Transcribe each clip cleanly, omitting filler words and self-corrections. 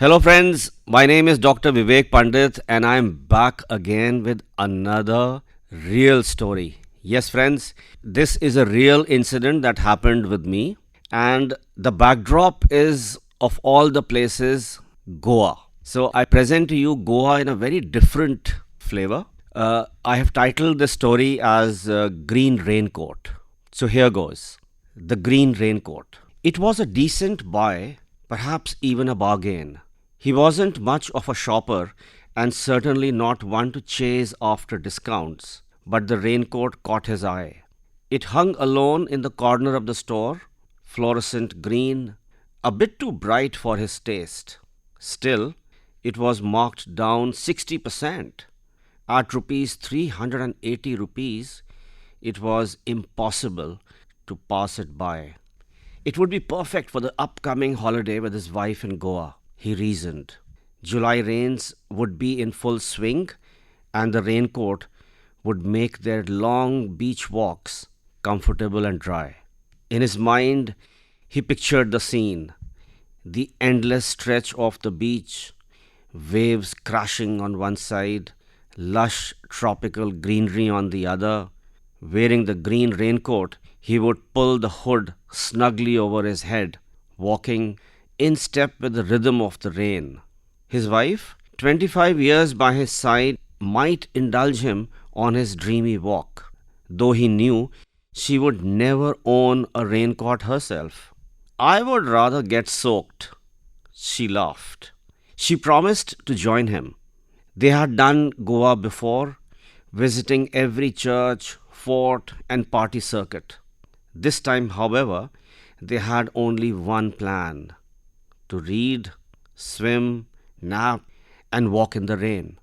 Hello, friends. My name is Dr. Vivek Pandit, and I'm back again with another real story. Yes, friends, this is a real incident that happened with me, and the backdrop is of all the places, Goa. So, I present to you Goa in a very different flavor. I have titled this story as Green Raincoat. So, here goes The Green Raincoat. It was a decent buy, perhaps even a bargain. He wasn't much of a shopper and certainly not one to chase after discounts, but the raincoat caught his eye. It hung alone in the corner of the store, fluorescent green, a bit too bright for his taste. Still, it was marked down 60%. At rupees 380 rupees, it was impossible to pass it by. It would be perfect for the upcoming holiday with his wife in Goa, he reasoned. July rains would be in full swing, and the raincoat would make their long beach walks comfortable and dry. In his mind, he pictured the scene, the endless stretch of the beach, waves crashing on one side, lush tropical greenery on the other. Wearing the green raincoat, he would pull the hood snugly over his head, walking in step with the rhythm of the rain. His wife, 25 years by his side, might indulge him on his dreamy walk, though he knew she would never own a raincoat herself. I would rather get soaked, she laughed. She promised to join him. They had done Goa before, visiting every church, fort, and party circuit. This time, however, they had only one plan: to read, swim, nap, and walk in the rain.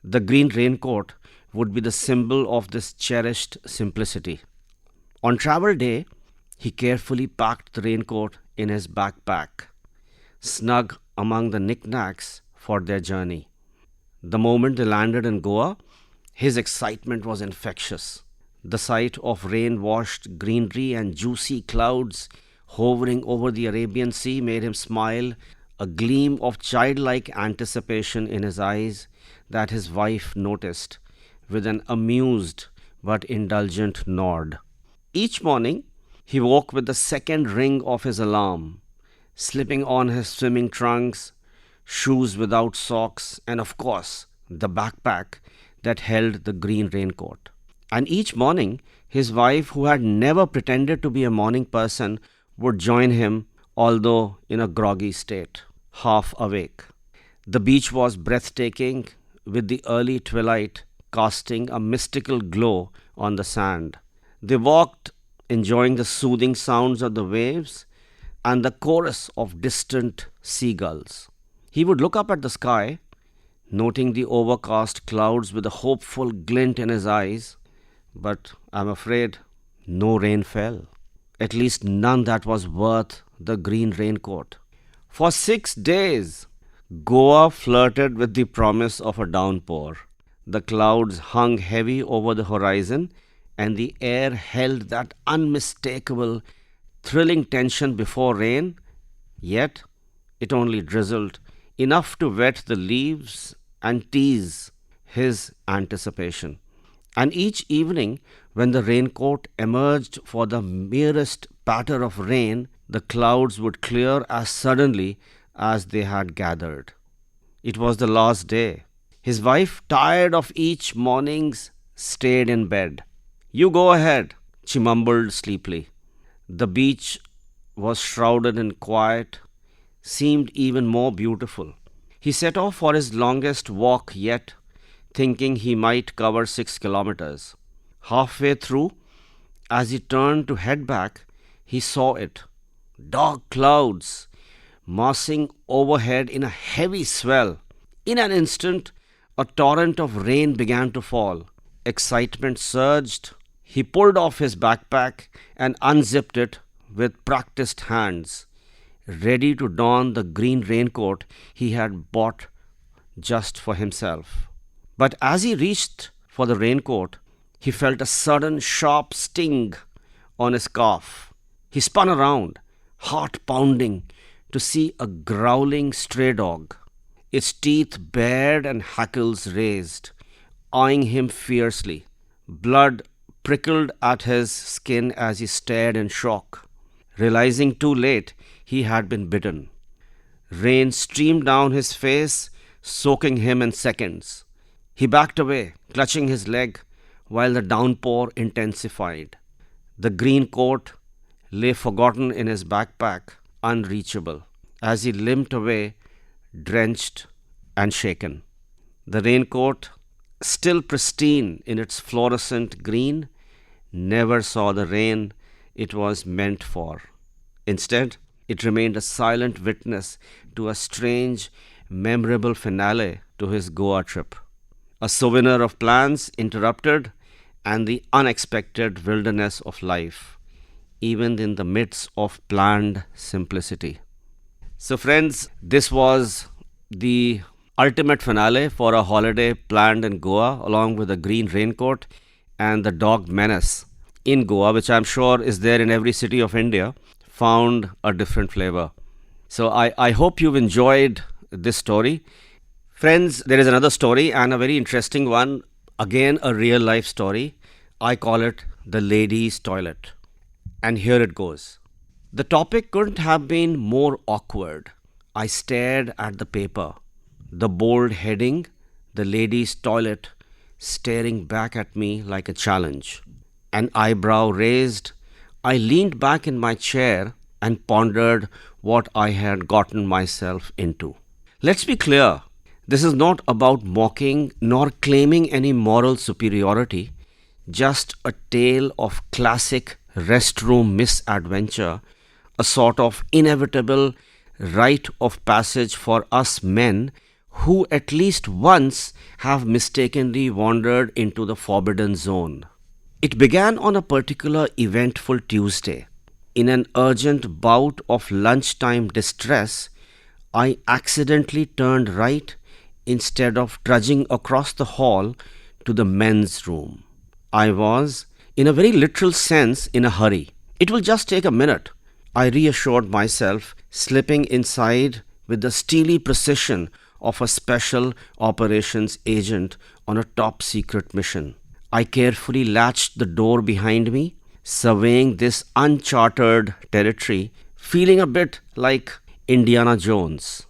The green raincoat would be the symbol of this cherished simplicity. On travel day, he carefully packed the raincoat in his backpack, snug among the knickknacks for their journey. The moment they landed in Goa, his excitement was infectious. The sight of rain washed greenery and juicy clouds hovering over the Arabian Sea made him smile, a gleam of childlike anticipation in his eyes that his wife noticed with an amused but indulgent nod. Each morning, he woke with the second ring of his alarm, slipping on his swimming trunks, shoes without socks, and of course, the backpack that held the green raincoat. And each morning, his wife, who had never pretended to be a morning person, would join him, although in a groggy state, half awake. The beach was breathtaking, with the early twilight casting a mystical glow on the sand. They walked, enjoying the soothing sounds of the waves and the chorus of distant seagulls. He would look up at the sky, noting the overcast clouds with a hopeful glint in his eyes, but I'm afraid no rain fell. At least none that was worth the green raincoat. For 6 days, Goa flirted with the promise of a downpour. The clouds hung heavy over the horizon, and the air held that unmistakable, thrilling tension before rain, yet it only drizzled, enough to wet the leaves and tease his anticipation. And each evening, when the raincoat emerged for the merest patter of rain, the clouds would clear as suddenly as they had gathered. It was the last day. His wife, tired of each morning's, stayed in bed. "You go ahead," she mumbled sleepily. The beach was shrouded in quiet, seemed even more beautiful. He set off for his longest walk yet, thinking he might cover 6 kilometers. Halfway through, as he turned to head back, he saw it. Dark clouds massing overhead in a heavy swell. In an instant, a torrent of rain began to fall. Excitement surged. He pulled off his backpack and unzipped it with practiced hands, ready to don the green raincoat he had bought just for himself. But as he reached for the raincoat, he felt a sudden sharp sting on his calf. He spun around, heart pounding, to see a growling stray dog. its teeth bared and hackles raised, eyeing him fiercely. Blood prickled at his skin as he stared in shock, realizing too late he had been bitten. Rain streamed down his face, soaking him in seconds. He backed away, clutching his leg, while the downpour intensified. The green coat lay forgotten in his backpack, unreachable, as he limped away, drenched and shaken. The raincoat, still pristine in its fluorescent green, never saw the rain it was meant for. Instead, it remained a silent witness to a strange, memorable finale to his Goa trip. A souvenir of plans interrupted and the unexpected wilderness of life, even in the midst of planned simplicity. So, friends, this was the ultimate finale for a holiday planned in Goa, along with a green raincoat and the dog menace in Goa, which I'm sure is there in every city of India, found a different flavor. So, I hope you've enjoyed this story. Friends, there is another story and a very interesting one. Again, a real life story. I call it the ladies' toilet. And here it goes. The topic couldn't have been more awkward. I stared at the paper, the bold heading, the ladies' toilet, staring back at me like a challenge. An eyebrow raised, I leaned back in my chair and pondered what I had gotten myself into. Let's be clear, this is not about mocking nor claiming any moral superiority, just a tale of classic restroom misadventure, a sort of inevitable rite of passage for us men who at least once have mistakenly wandered into the forbidden zone. It began on a particular eventful Tuesday. In an urgent bout of lunchtime distress, I accidentally turned right instead of trudging across the hall to the men's room. I was, in a very literal sense, in a hurry. It will just take a minute, I reassured myself, slipping inside with the steely precision of a special operations agent on a top secret mission. I carefully latched the door behind me, surveying this uncharted territory, feeling a bit like Indiana Jones.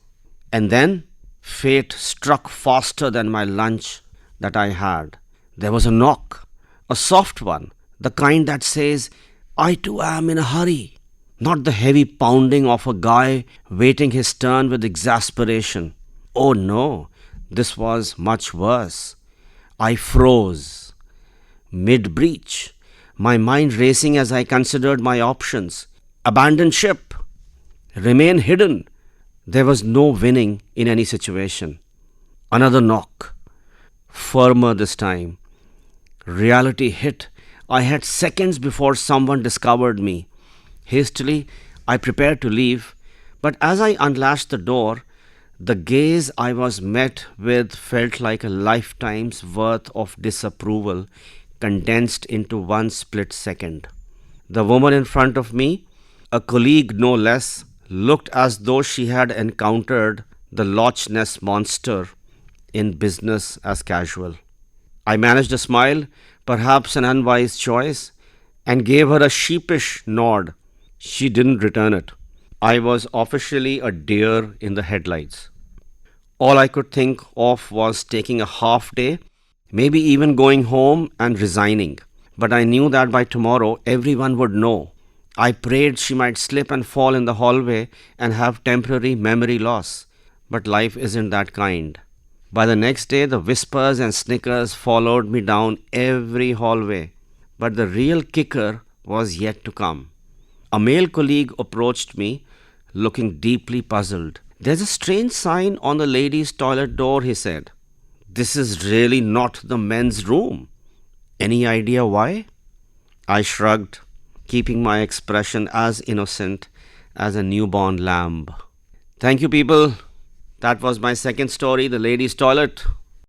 And then fate struck faster than my lunch that I had. There was a knock, a soft one, the kind that says, I too am in a hurry. Not the heavy pounding of a guy waiting his turn with exasperation. Oh no, this was much worse. I froze, mid-breach, my mind racing as I considered my options. Abandon ship, remain hidden. There was no winning in any situation. Another knock, firmer this time. Reality hit. I had seconds before someone discovered me. Hastily, I prepared to leave, but as I unlatched the door, the gaze I was met with felt like a lifetime's worth of disapproval condensed into one split second. The woman in front of me, a colleague no less, looked as though she had encountered the Loch Ness monster in business as casual. I managed a smile, perhaps an unwise choice, and gave her a sheepish nod. She didn't return it. I was officially a deer in the headlights. All I could think of was taking a half day, maybe even going home and resigning. But I knew that by tomorrow everyone would know. I prayed she might slip and fall in the hallway and have temporary memory loss. But life isn't that kind. By the next day, the whispers and snickers followed me down every hallway. But the real kicker was yet to come. A male colleague approached me, looking deeply puzzled. There's a strange sign on the ladies' toilet door, he said. This is really not the men's room. Any idea why? I shrugged, keeping my expression as innocent as a newborn lamb. Thank you, people. That was my second story, the ladies' toilet.